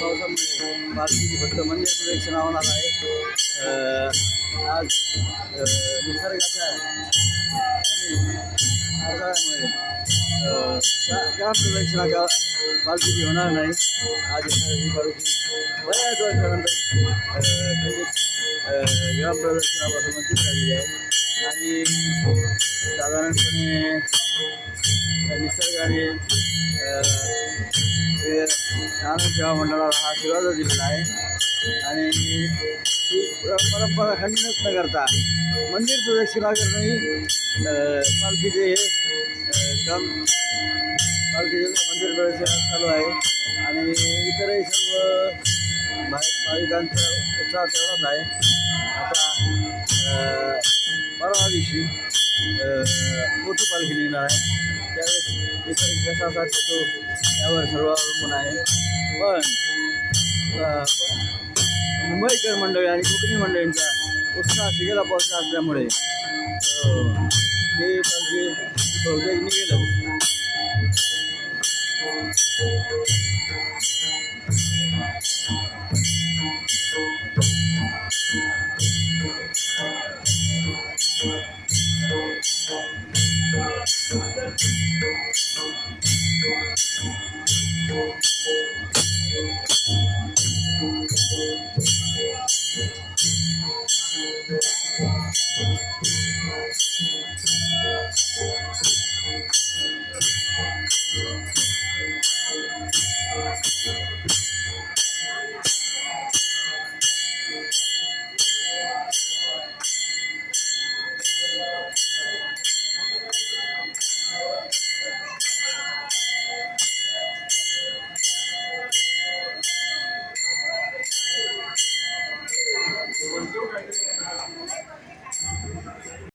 पावसामुळे पालखीची फक्त मंदिर प्रदक्षिणा होणार आहे. आज निसर्गाच्या आणि आजारामुळे ग्राम प्रदक्षिणा पालखीची होणार नाही. आज ही पालखी बऱ्याच वर्षानंतर ग्राम प्रदक्षिणापासून वंचित झालेली आहे आणि साधारणपणे निसर्गाने आनंद सेवा मंडळाला हा आशीर्वाद दिलेला आहे आणि ही परंपरा खंडित न करता मंदिर प्रदक्षिणा करणं ही पालखीचे हे काम पालखीचे मंदिर प्रदक्षिणा चालू आहे आणि इतरही सर्व भाविकांचा उत्साह तेवढाच आहे. आता परवा दिवशी मोठी पालखी निघणार आहे. त्यावेळेस निसर्ग कसा असा तो यावर सर्व अवलंबून आहे. पण मुंबईकर मंडळी आणि कोकणी मंडळींचा उत्साह शिगेला पोहोचला असल्यामुळे हे पालखी बहुतेक निघेलच.